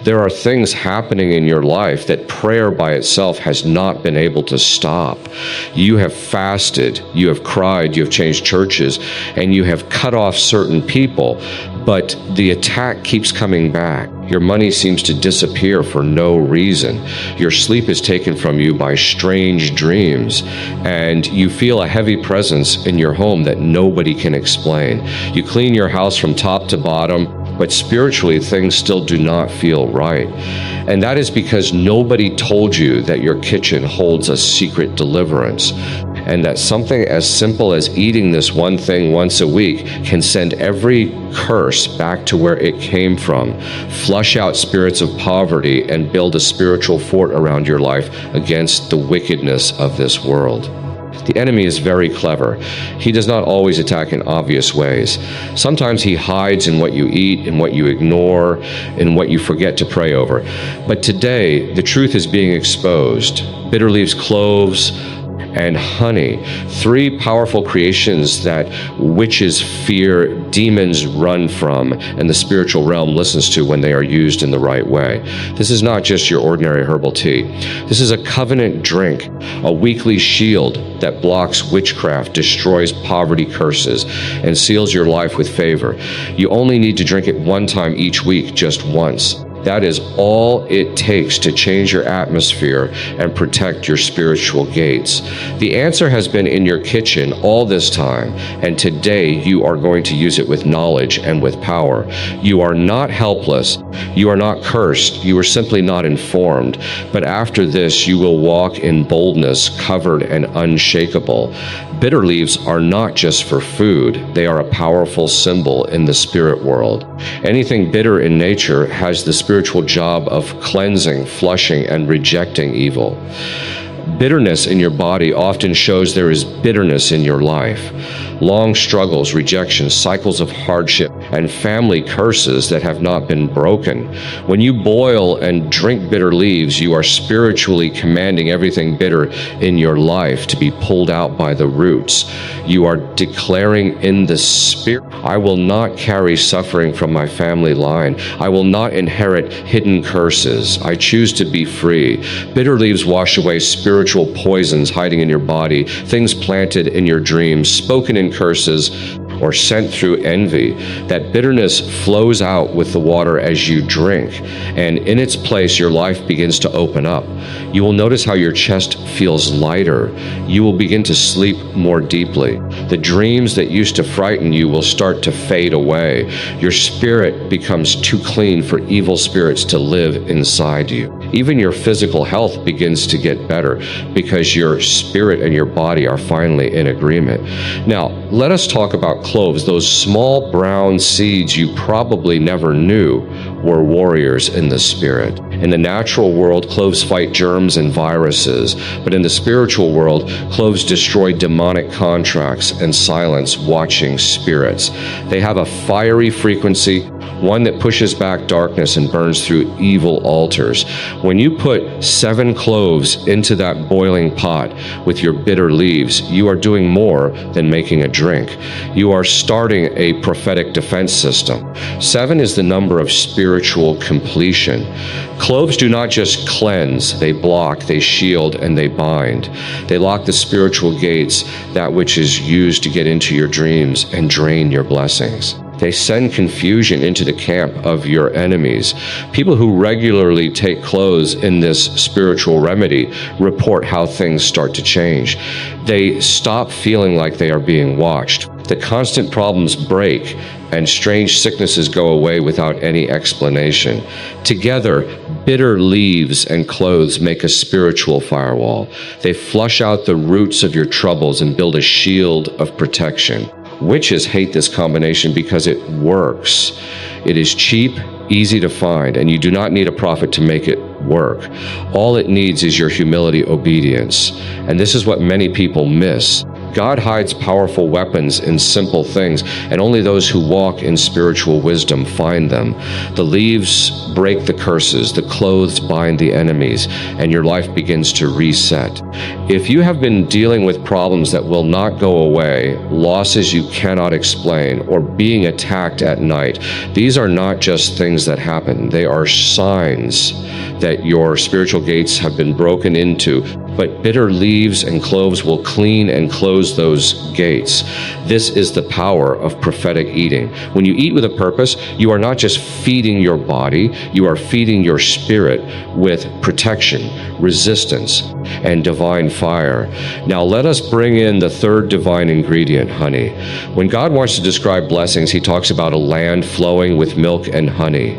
There are things happening in your life that prayer by itself has not been able to stop. You have fasted, you have cried, you have changed churches, and you have cut off certain people, but the attack keeps coming back. Your money seems to disappear for no reason. Your sleep is taken from you by strange dreams, and you feel a heavy presence in your home that nobody can explain. You clean your house from top to bottom, but spiritually things still do not feel right. And that is because nobody told you that your kitchen holds a secret deliverance, and that something as simple as eating this one thing once a week can send every curse back to where it came from, flush out spirits of poverty, and build a spiritual fort around your life against the wickedness of this world. The enemy is very clever. He does not always attack in obvious ways. Sometimes he hides in what you eat, in what you ignore, in what you forget to pray over. But today, the truth is being exposed. Bitter leaves, cloves, and honey, 3 powerful creations that witches fear, demons run from, and the spiritual realm listens to when they are used in the right way. This is not just your ordinary herbal tea. This is a covenant drink, a weekly shield that blocks witchcraft, destroys poverty curses, and seals your life with favor. You only need to drink it one time each week, just once. That is all it takes to change your atmosphere and protect your spiritual gates. The answer has been in your kitchen all this time, and today you are going to use it with knowledge and with power. You are not helpless. You are not cursed. You are simply not informed. But after this, you will walk in boldness, covered and unshakable. Bitter leaves are not just for food. They are a powerful symbol in the spirit world. Anything bitter in nature has the spiritual job of cleansing, flushing, and rejecting evil. Bitterness in your body often shows there is bitterness in your life. Long struggles, rejections, cycles of hardship, and family curses that have not been broken. When you boil and drink bitter leaves, you are spiritually commanding everything bitter in your life to be pulled out by the roots. You are declaring in the spirit, I will not carry suffering from my family line. I will not inherit hidden curses. I choose to be free. Bitter leaves wash away spiritual poisons hiding in your body, things planted in your dreams, spoken in curses, or sent through envy. That bitterness flows out with the water as you drink, and in its place your life begins to open up. You will notice how your chest feels lighter. You will begin to sleep more deeply. The dreams that used to frighten you will start to fade away. Your spirit becomes too clean for evil spirits to live inside you. Even your physical health begins to get better because your spirit and your body are finally in agreement. Now, let us talk about cloves, those small brown seeds you probably never knew were warriors in the spirit. In the natural world, cloves fight germs and viruses, but in the spiritual world, cloves destroy demonic contracts and silence watching spirits. They have a fiery frequency, one that pushes back darkness and burns through evil altars. When you put 7 cloves into that boiling pot with your bitter leaves, you are doing more than making a drink. You are starting a prophetic defense system. 7 is the number of spiritual completion. Cloves do not just cleanse, they block, they shield, and they bind. They lock the spiritual gates, that which is used to get into your dreams and drain your blessings. They send confusion into the camp of your enemies. People who regularly take cloves in this spiritual remedy report how things start to change. They stop feeling like they are being watched. The constant problems break, and strange sicknesses go away without any explanation. Together, bitter leaves and cloves make a spiritual firewall. They flush out the roots of your troubles and build a shield of protection. Witches hate this combination because it works. It is cheap, easy to find, and you do not need a prophet to make it work. All it needs is your humility, obedience. And this is what many people miss. God hides powerful weapons in simple things, and only those who walk in spiritual wisdom find them. The leaves break the curses, the clothes bind the enemies, and your life begins to reset. If you have been dealing with problems that will not go away, losses you cannot explain, or being attacked at night, these are not just things that happen. They are signs that your spiritual gates have been broken into, but bitter leaves and cloves will clean and close those gates. This is the power of prophetic eating. When you eat with a purpose, you are not just feeding your body, you are feeding your spirit with protection, resistance, and divine fire. Now let us bring in the third divine ingredient, honey. When God wants to describe blessings, he talks about a land flowing with milk and honey.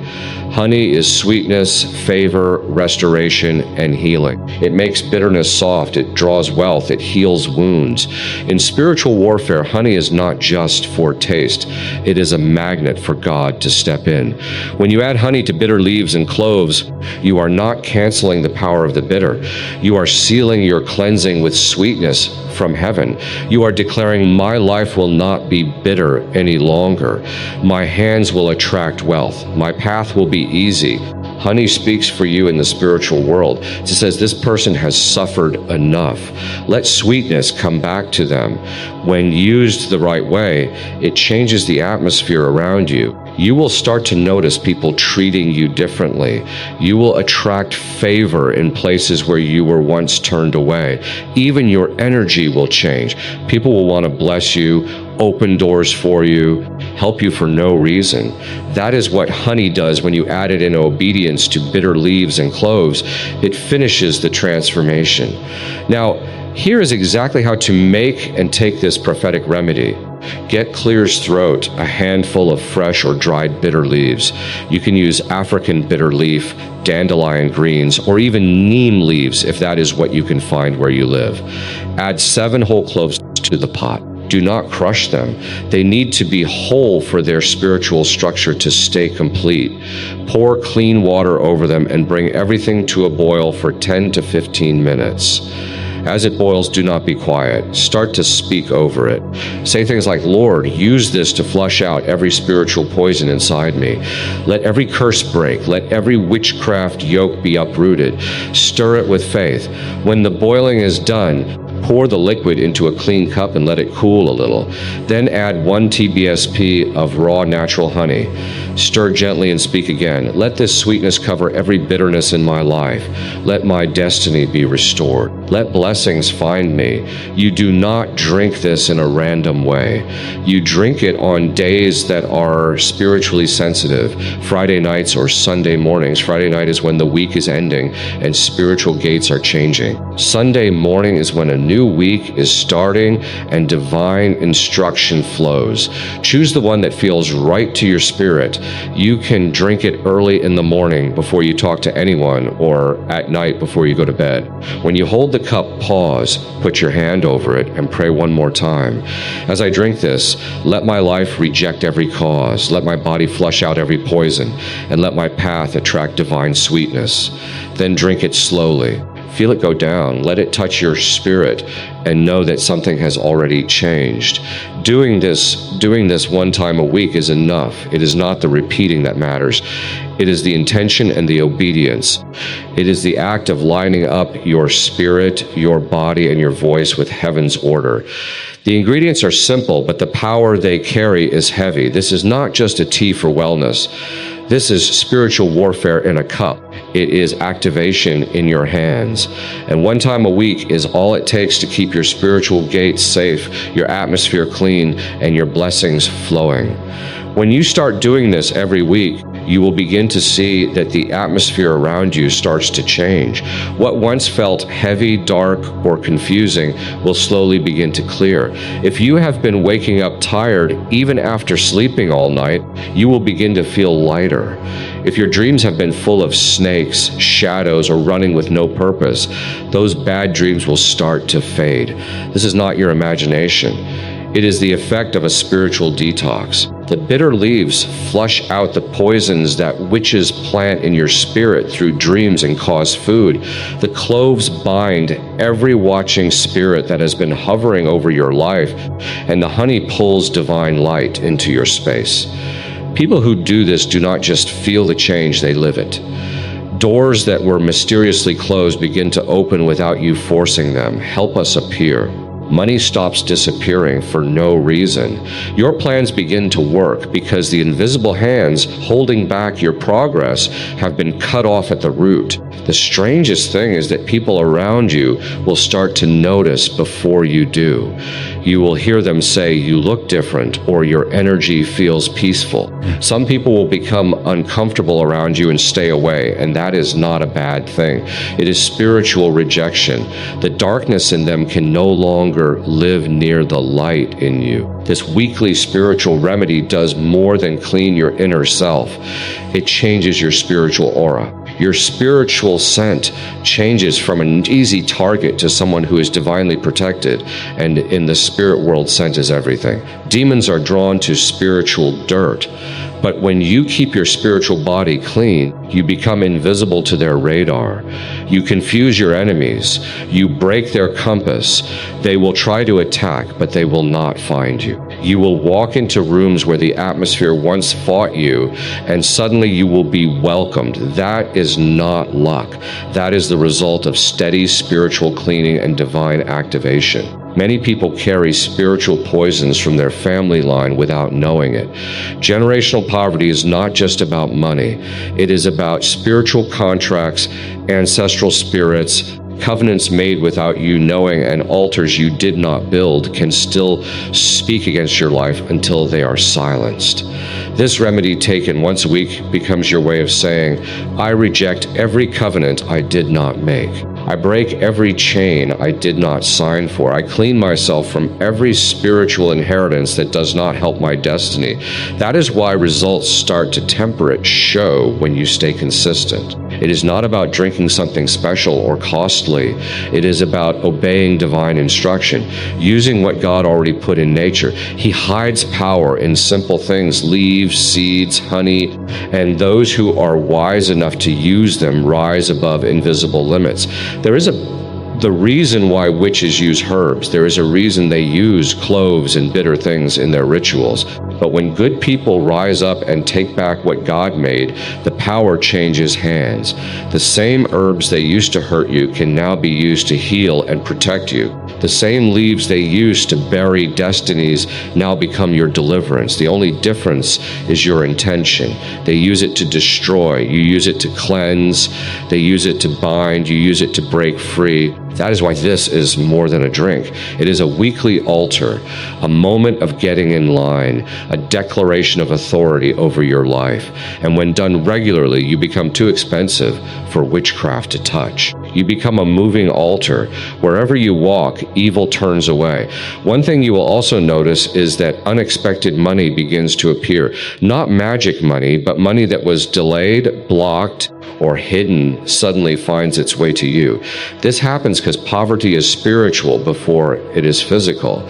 Honey is sweetness, favor, restoration, and healing. It makes bitterness soft, it draws wealth, it heals wounds. In spiritual warfare, honey is not just for taste, it is a magnet for God to step in. When you add honey to bitter leaves and cloves, you are not canceling the power of the bitter. You are sealing your cleansing with sweetness from heaven. You are declaring, my life will not be bitter any longer. My hands will attract wealth. My path will be easy. Honey speaks for you in the spiritual world. It says this person has suffered enough. Let sweetness come back to them. When used the right way, it changes the atmosphere around you. You will start to notice people treating you differently. You will attract favor in places where you were once turned away. Even your energy will change. People will want to bless you, open doors for you, help you for no reason. That is what honey does when you add it in obedience to bitter leaves and cloves. It finishes the transformation. Now, here is exactly how to make and take this prophetic remedy. Get clear's throat, a handful of fresh or dried bitter leaves. You can use African bitter leaf, dandelion greens, or even neem leaves if that is what you can find where you live. Add 7 whole cloves to the pot. Do not crush them. They need to be whole for their spiritual structure to stay complete. Pour clean water over them and bring everything to a boil for 10 to 15 minutes. As it boils, do not be quiet. Start to speak over it. Say things like, Lord, use this to flush out every spiritual poison inside me. Let every curse break. Let every witchcraft yoke be uprooted. Stir it with faith. When the boiling is done, pour the liquid into a clean cup and let it cool a little. Then add 1 TBSP of raw natural honey. Stir gently and speak again. Let this sweetness cover every bitterness in my life. Let my destiny be restored. Let blessings find me. You do not drink this in a random way. You drink it on days that are spiritually sensitive, Friday nights or Sunday mornings. Friday night is when the week is ending and spiritual gates are changing. Sunday morning is when a new week is starting and divine instruction flows. Choose the one that feels right to your spirit. You can drink it early in the morning before you talk to anyone or at night before you go to bed. When you hold the cup, pause, put your hand over it, and pray one more time. As I drink this, let my life reject every cause. Let my body flush out every poison, and let my path attract divine sweetness. Then drink it slowly. Feel it go down. Let it touch your spirit and know that something has already changed. Doing this one time a week is enough. It is not the repeating that matters. It is the intention and the obedience. It is the act of lining up your spirit, your body, and your voice with heaven's order. The ingredients are simple, but the power they carry is heavy. This is not just a tea for wellness. This is spiritual warfare in a cup. It is activation in your hands. And one time a week is all it takes to keep your spiritual gates safe, your atmosphere clean, and your blessings flowing. When you start doing this every week, you will begin to see that the atmosphere around you starts to change. What once felt heavy, dark, or confusing will slowly begin to clear. If you have been waking up tired even after sleeping all night, you will begin to feel lighter. If your dreams have been full of snakes, shadows, or running with no purpose, those bad dreams will start to fade. This is not your imagination. It is the effect of a spiritual detox. The bitter leaves flush out the poisons that witches plant in your spirit through dreams and cause food. The cloves bind every watching spirit that has been hovering over your life, and the honey pulls divine light into your space. People who do this do not just feel the change, they live it. Doors that were mysteriously closed begin to open without you forcing them. Help us appear. Money stops disappearing for no reason. Your plans begin to work because the invisible hands holding back your progress have been cut off at the root. The strangest thing is that people around you will start to notice before you do. You will hear them say, "You look different," or "Your energy feels peaceful." Some people will become uncomfortable around you and stay away, and that is not a bad thing. It is spiritual rejection. The darkness in them can no longer live near the light in you. This weekly spiritual remedy does more than clean your inner self. It changes your spiritual aura. Your spiritual scent changes from an easy target to someone who is divinely protected, and in the spirit world, scent is everything. Demons are drawn to spiritual dirt, but when you keep your spiritual body clean, you become invisible to their radar. You confuse your enemies. You break their compass. They will try to attack, but they will not find you. You will walk into rooms where the atmosphere once fought you, and suddenly you will be welcomed. That is not luck. That is the result of steady spiritual cleaning and divine activation. Many people carry spiritual poisons from their family line without knowing it. Generational poverty is not just about money. It is about spiritual contracts, ancestral spirits, covenants made without you knowing, and altars you did not build can still speak against your life until they are silenced. This remedy taken once a week becomes your way of saying, "I reject every covenant I did not make. I break every chain I did not sign for. I clean myself from every spiritual inheritance that does not help my destiny." That is why results start to temperate show when you stay consistent. It is not about drinking something special or costly. It is about obeying divine instruction, using what God already put in nature. He hides power in simple things, leaves, seeds, honey, and those who are wise enough to use them rise above invisible limits. There is the reason why witches use herbs. There is a reason they use cloves and bitter things in their rituals. But when good people rise up and take back what God made, the power changes hands. The same herbs they used to hurt you can now be used to heal and protect you. The same leaves they used to bury destinies now become your deliverance. The only difference is your intention. They use it to destroy. You use it to cleanse. They use it to bind. You use it to break free. That is why this is more than a drink. It is a weekly altar, a moment of getting in line, a declaration of authority over your life. And when done regularly, you become too expensive for witchcraft to touch. You become a moving altar. Wherever you walk, evil turns away. One thing you will also notice is that unexpected money begins to appear. Not magic money, but money that was delayed, blocked, or hidden suddenly finds its way to you. This happens because poverty is spiritual before it is physical.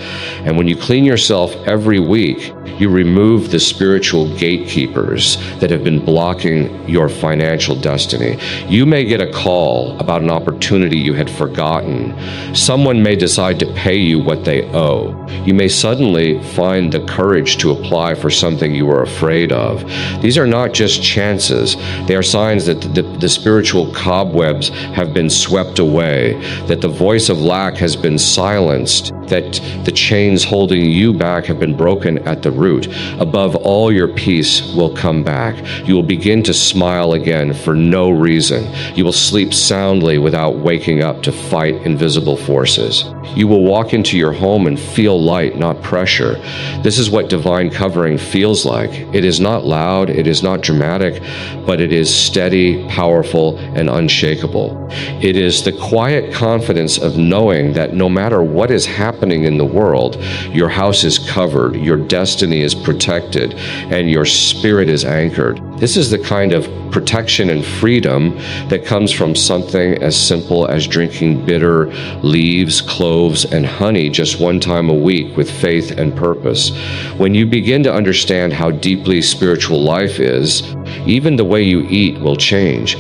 And when you clean yourself every week, you remove the spiritual gatekeepers that have been blocking your financial destiny. You may get a call about an opportunity you had forgotten. Someone may decide to pay you what they owe. You may suddenly find the courage to apply for something you were afraid of. These are not just chances. They are signs that the spiritual cobwebs have been swept away, that the voice of lack has been silenced, that the chains holding you back have been broken at the root. Above all, your peace will come back. You will begin to smile again for no reason. You will sleep soundly without waking up to fight invisible forces. You will walk into your home and feel light, not pressure. This is what divine covering feels like. It is not loud, it is not dramatic, but it is steady, powerful, and unshakable. It is the quiet confidence of knowing that no matter what is happening in the world, your house is covered, your destiny destiny is protected and your spirit is anchored. This is the kind of protection and freedom that comes from something as simple as drinking bitter leaves, cloves, and honey just one time a week with faith and purpose. When you begin to understand how deeply spiritual life is, even the way you eat will change.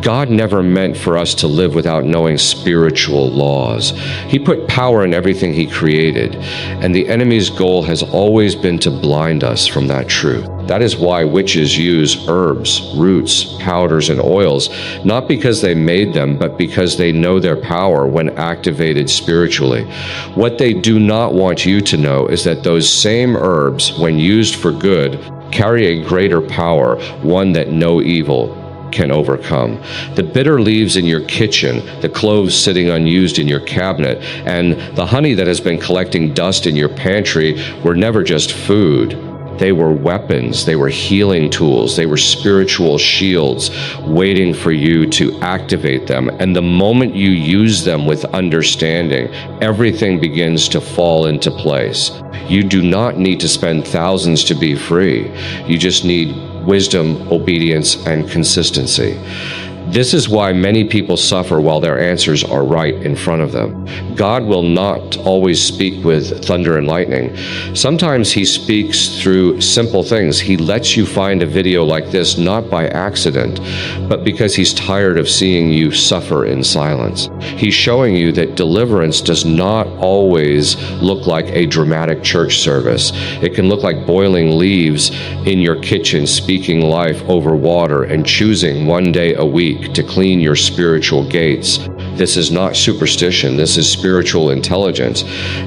God never meant for us to live without knowing spiritual laws. He put power in everything He created, and the enemy's goal has always been to blind us from that truth. That is why witches use herbs, roots, powders, and oils, not because they made them, but because they know their power when activated spiritually. What they do not want you to know is that those same herbs, when used for good, carry a greater power, one that no evil can overcome. The bitter leaves in your kitchen, the cloves sitting unused in your cabinet, and the honey that has been collecting dust in your pantry were never just food. They were weapons, they were healing tools, they were spiritual shields waiting for you to activate them. And the moment you use them with understanding, everything begins to fall into place. You do not need to spend thousands to be free. You just need wisdom, obedience, and consistency. This is why many people suffer while their answers are right in front of them. God will not always speak with thunder and lightning. Sometimes He speaks through simple things. He lets you find a video like this not by accident, but because He's tired of seeing you suffer in silence. He's showing you that deliverance does not always look like a dramatic church service. It can look like boiling leaves in your kitchen, speaking life over water, and choosing one day a week to clean your spiritual gates. This is not superstition, this is spiritual intelligence.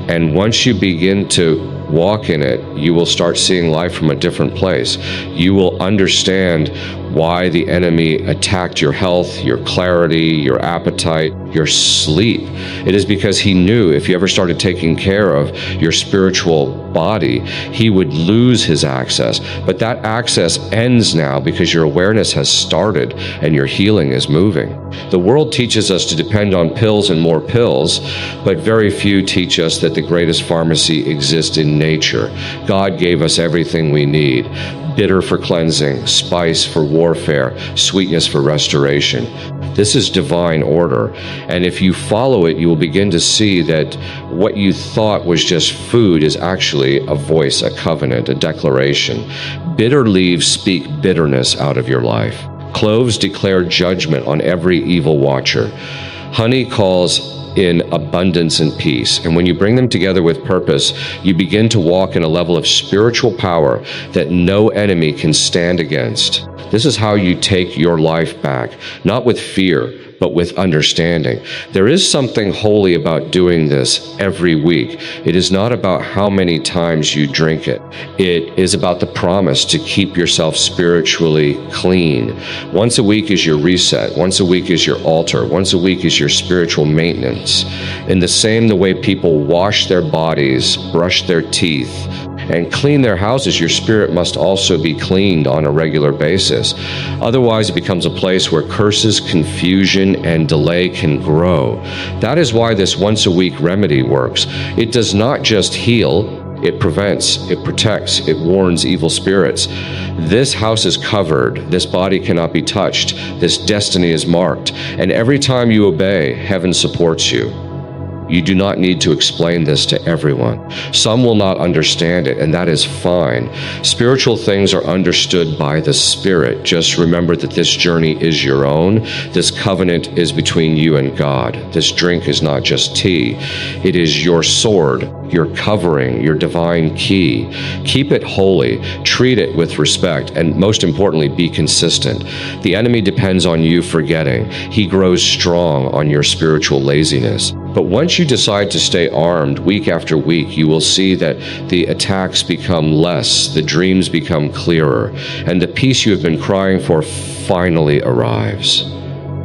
And once you begin to walk in it, you will start seeing life from a different place. You will understand why the enemy attacked your health, your clarity, your appetite, your sleep. It is because he knew if you ever started taking care of your spiritual body, he would lose his access. But that access ends now because your awareness has started and your healing is moving. The world teaches us to depend on pills and more pills, but very few teach us that the greatest pharmacy exists in nature. God gave us everything we need. Bitter for cleansing, spice for warfare, sweetness for restoration. This is divine order. And if you follow it, you will begin to see that what you thought was just food is actually a voice, a covenant, a declaration. Bitter leaves speak bitterness out of your life. Cloves declare judgment on every evil watcher. Honey calls in abundance and peace. And when you bring them together with purpose, you begin to walk in a level of spiritual power that no enemy can stand against. This is how you take your life back, not with fear, but with understanding. There is something holy about doing this every week. It is not about how many times you drink it. It is about the promise to keep yourself spiritually clean. Once a week is your reset. Once a week is your altar. Once a week is your spiritual maintenance. In the way people wash their bodies, brush their teeth, and clean their houses, your spirit must also be cleaned on a regular basis. Otherwise, it becomes a place where curses, confusion, and delay can grow. That is why this once-a-week remedy works. It does not just heal, it prevents, it protects, it warns evil spirits. This house is covered, this body cannot be touched, this destiny is marked, and every time you obey, heaven supports you. You do not need to explain this to everyone. Some will not understand it, and that is fine. Spiritual things are understood by the Spirit. Just remember that this journey is your own. This covenant is between you and God. This drink is not just tea. It is your sword, your covering, your divine key. Keep it holy, treat it with respect, and most importantly, be consistent. The enemy depends on you forgetting. He grows strong on your spiritual laziness. But once you decide to stay armed week after week, you will see that the attacks become less, the dreams become clearer, and the peace you have been crying for finally arrives.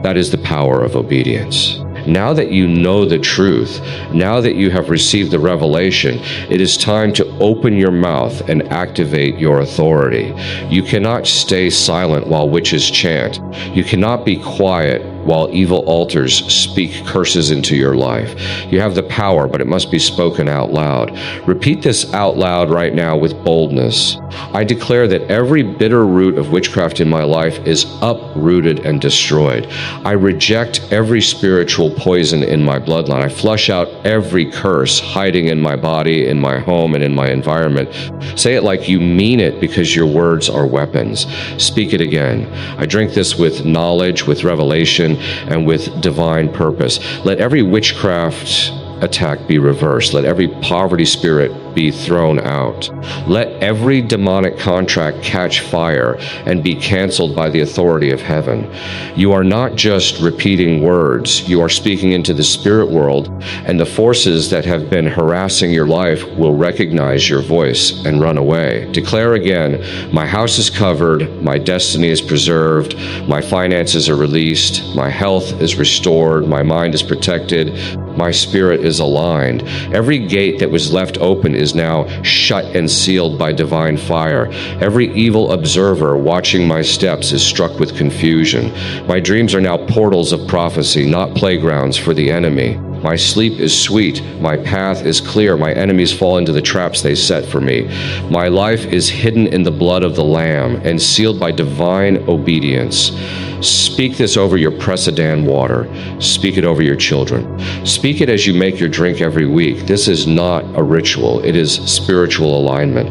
That is the power of obedience. Now that you know the truth, now that you have received the revelation, it is time to open your mouth and activate your authority. You cannot stay silent while witches chant. You cannot be quiet while evil altars speak curses into your life. You have the power, but it must be spoken out loud. Repeat this out loud right now with boldness. I declare that every bitter root of witchcraft in my life is uprooted and destroyed. I reject every spiritual poison in my bloodline. I flush out every curse hiding in my body, in my home, and in my environment. Say it like you mean it, because your words are weapons. Speak it again. I drink this with knowledge, with revelation, and with divine purpose. Let every witchcraft attack be reversed. Let every poverty spirit be thrown out. Let every demonic contract catch fire and be canceled by the authority of heaven. You are not just repeating words. You are speaking into the spirit world, and the forces that have been harassing your life will recognize your voice and run away. Declare again, my house is covered, my destiny is preserved, my finances are released, my health is restored, my mind is protected, my spirit is aligned. Every gate that was left open is now shut and sealed by divine fire. Every evil observer watching my steps is struck with confusion. My dreams are now portals of prophecy, not playgrounds for the enemy. My sleep is sweet, my path is clear, my enemies fall into the traps they set for me. My life is hidden in the blood of the Lamb and sealed by divine obedience. Speak this over your Presidan water. Speak it over your children. Speak it as you make your drink every week. This is not a ritual. It is spiritual alignment.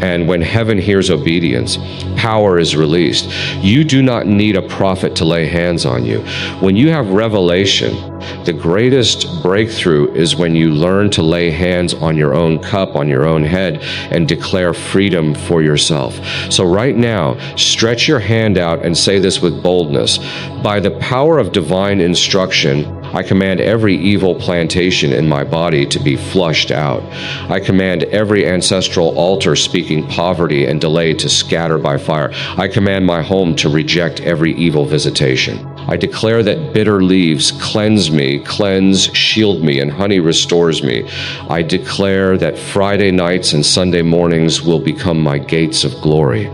And when heaven hears obedience, power is released. You do not need a prophet to lay hands on you. When you have revelation, the greatest breakthrough is when you learn to lay hands on your own cup, on your own head, and declare freedom for yourself. So right now, stretch your hand out and say this with boldness. By the power of divine instruction, I command every evil plantation in my body to be flushed out. I command every ancestral altar speaking poverty and delay to scatter by fire. I command my home to reject every evil visitation. I declare that bitter leaves cleanse me, shield me, and honey restores me. I declare that Friday nights and Sunday mornings will become my gates of glory.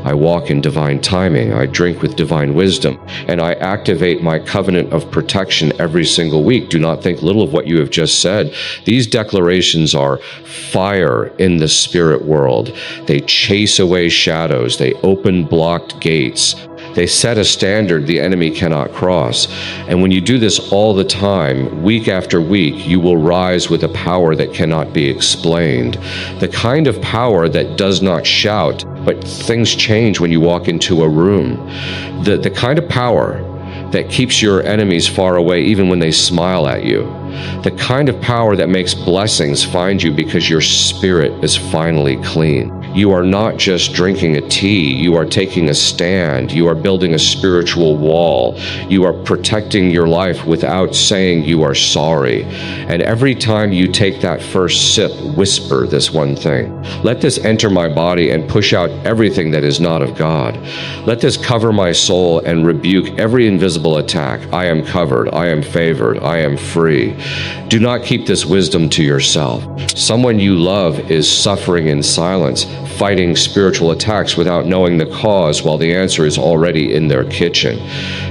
I walk in divine timing, I drink with divine wisdom, and I activate my covenant of protection every single week. Do not think little of what you have just said. These declarations are fire in the spirit world. They chase away shadows. They open blocked gates. They set a standard the enemy cannot cross. And when you do this all the time, week after week, you will rise with a power that cannot be explained. The kind of power that does not shout, but things change when you walk into a room. The kind of power that keeps your enemies far away even when they smile at you. The kind of power that makes blessings find you because your spirit is finally clean. You are not just drinking a tea, you are taking a stand. You are building a spiritual wall. You are protecting your life without saying you are sorry. And every time you take that first sip, whisper this one thing. Let this enter my body and push out everything that is not of God. Let this cover my soul and rebuke every invisible attack. I am covered, I am favored, I am free. Do not keep this wisdom to yourself. Someone you love is suffering in silence, fighting spiritual attacks without knowing the cause, while the answer is already in their kitchen.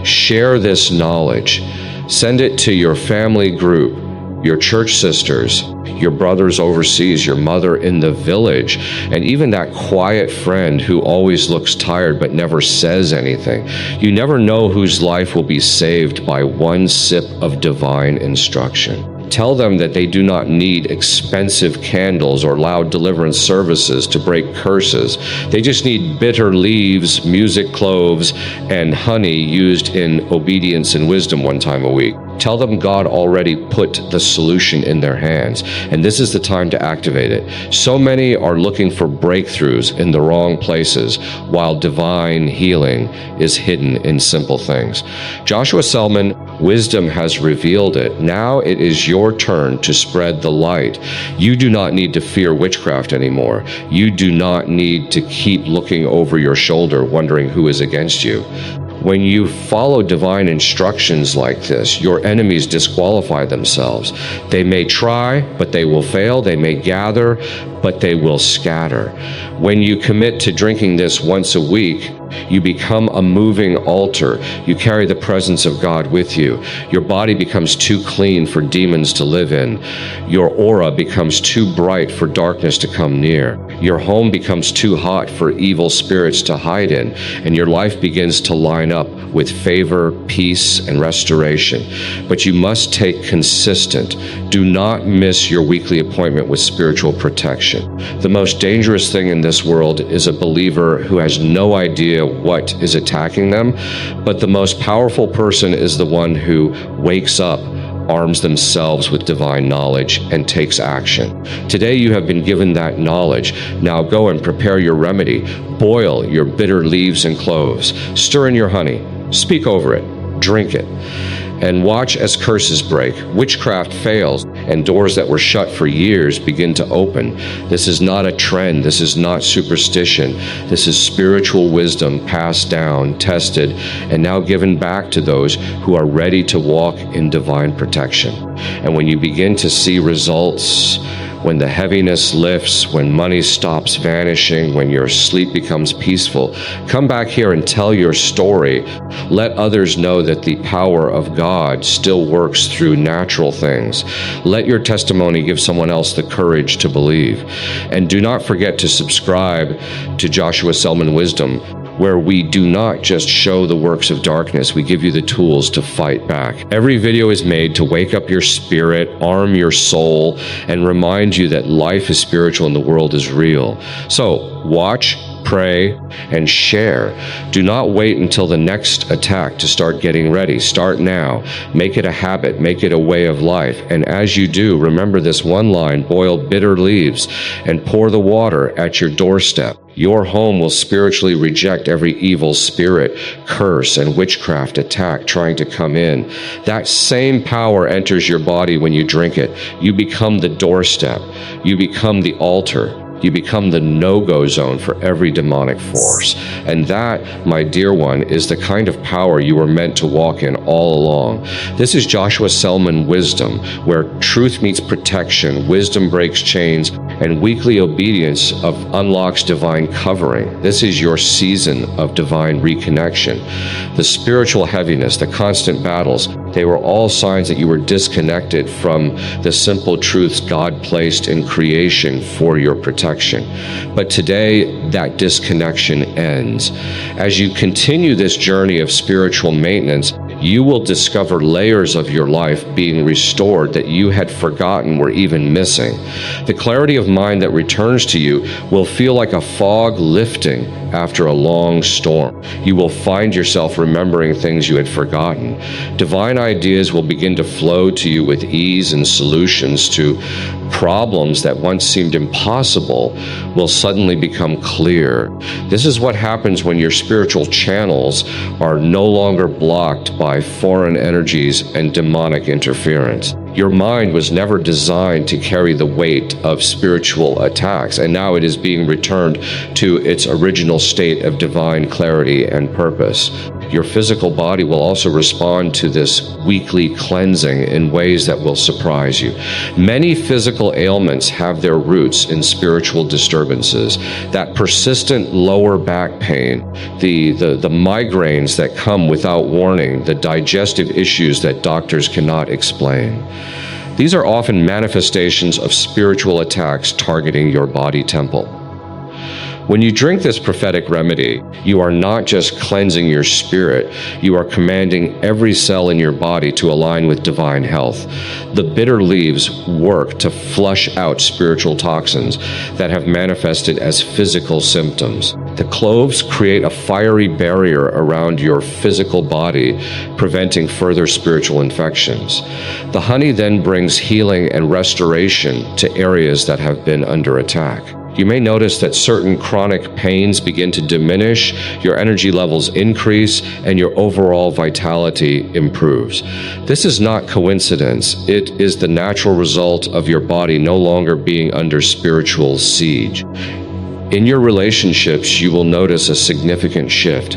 Share this knowledge. Send it to your family group, your church sisters, your brothers overseas, your mother in the village, and even that quiet friend who always looks tired but never says anything. You never know whose life will be saved by one sip of divine instruction. Tell them that they do not need expensive candles or loud deliverance services to break curses. They just need bitter leaves, music cloves, and honey used in obedience and wisdom one time a week. Tell them God already put the solution in their hands, and this is the time to activate it. So many are looking for breakthroughs in the wrong places, while divine healing is hidden in simple things. Joshua Selman, wisdom has revealed it. Now it is your turn to spread the light. You do not need to fear witchcraft anymore. You do not need to keep looking over your shoulder wondering who is against you. When you follow divine instructions like this, your enemies disqualify themselves. They may try, but they will fail. They may gather, but they will scatter. When you commit to drinking this once a week, You become a moving altar. You carry the presence of God with you. Your body becomes too clean for demons to live in. Your aura becomes too bright for darkness to come near. Your home becomes too hot for evil spirits to hide in, and your life begins to line up with favor, peace, and restoration. But you must take consistent. Do not miss your weekly appointment with spiritual protection. The most dangerous thing in this world is a believer who has no idea what is attacking them, but the most powerful person is the one who wakes up, arms themselves with divine knowledge, and takes action. Today you have been given that knowledge. Now go and prepare your remedy. Boil your bitter leaves and cloves. Stir in your honey. Speak over it. Drink it. And watch as curses break, witchcraft fails, and doors that were shut for years begin to open. This is not a trend. This is not superstition. This is spiritual wisdom passed down, tested, and now given back to those who are ready to walk in divine protection. And when you begin to see results, when the heaviness lifts, when money stops vanishing, when your sleep becomes peaceful, come back here and tell your story. Let others know that the power of God still works through natural things. Let your testimony give someone else the courage to believe. And do not forget to subscribe to Joshua Selman Wisdom, where we do not just show the works of darkness, we give you the tools to fight back. Every video is made to wake up your spirit, arm your soul, and remind you that life is spiritual and the world is real. So, watch, pray, and share. Do not wait until the next attack to start getting ready. Start now. Make it a habit. Make it a way of life. And as you do, remember this one line: boil bitter leaves and pour the water at your doorstep. Your home will spiritually reject every evil spirit, curse, and witchcraft attack trying to come in. That same power enters your body when you drink it. You become the doorstep. You become the altar. You become the no-go zone for every demonic force. And that, my dear one, is the kind of power you were meant to walk in all along. This is Joshua Selman Wisdom, where truth meets protection, wisdom breaks chains, and weekly obedience unlocks divine covering. This is your season of divine reconnection. The spiritual heaviness, the constant battles, they were all signs that you were disconnected from the simple truths God placed in creation for your protection. But today, that disconnection ends. As you continue this journey of spiritual maintenance, you will discover layers of your life being restored that you had forgotten were even missing. The clarity of mind that returns to you will feel like a fog lifting after a long storm. You will find yourself remembering things you had forgotten. Divine ideas will begin to flow to you with ease, and solutions to problems that once seemed impossible will suddenly become clear. This is what happens when your spiritual channels are no longer blocked by foreign energies and demonic interference. Your mind was never designed to carry the weight of spiritual attacks, and now it is being returned to its original state of divine clarity and purpose. Your physical body will also respond to this weekly cleansing in ways that will surprise you. Many physical ailments have their roots in spiritual disturbances. That persistent lower back pain, the migraines that come without warning, the digestive issues that doctors cannot explain. These are often manifestations of spiritual attacks targeting your body temple. When you drink this prophetic remedy, you are not just cleansing your spirit, you are commanding every cell in your body to align with divine health. The bitter leaves work to flush out spiritual toxins that have manifested as physical symptoms. The cloves create a fiery barrier around your physical body, preventing further spiritual infections. The honey then brings healing and restoration to areas that have been under attack. You may notice that certain chronic pains begin to diminish, your energy levels increase, and your overall vitality improves. This is not coincidence. It is the natural result of your body no longer being under spiritual siege. In your relationships, you will notice a significant shift.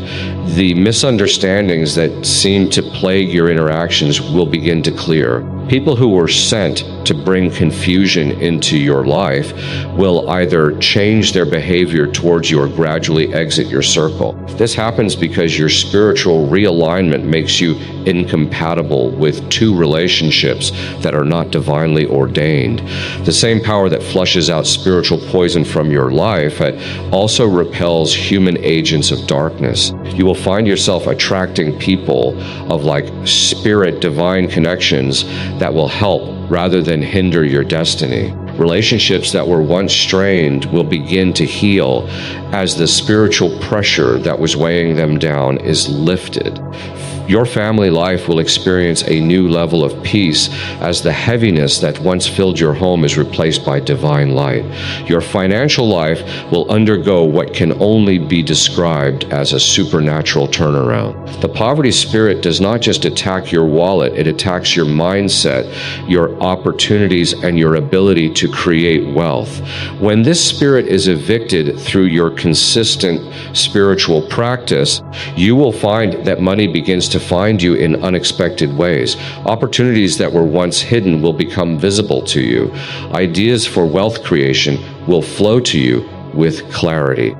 The misunderstandings that seem to plague your interactions will begin to clear. People who were sent to bring confusion into your life will either change their behavior towards you or gradually exit your circle. This happens because your spiritual realignment makes you incompatible with two relationships that are not divinely ordained. The same power that flushes out spiritual poison from your life also repels human agents of darkness. You will find yourself attracting people of spirit divine connections that will help rather than hinder your destiny. Relationships that were once strained will begin to heal as the spiritual pressure that was weighing them down is lifted. Your family life will experience a new level of peace as the heaviness that once filled your home is replaced by divine light. Your financial life will undergo what can only be described as a supernatural turnaround. The poverty spirit does not just attack your wallet, it attacks your mindset, your opportunities, and your ability to create wealth. When this spirit is evicted through your consistent spiritual practice, you will find that money begins to find you in unexpected ways. Opportunities that were once hidden will become visible to you. Ideas for wealth creation will flow to you with clarity.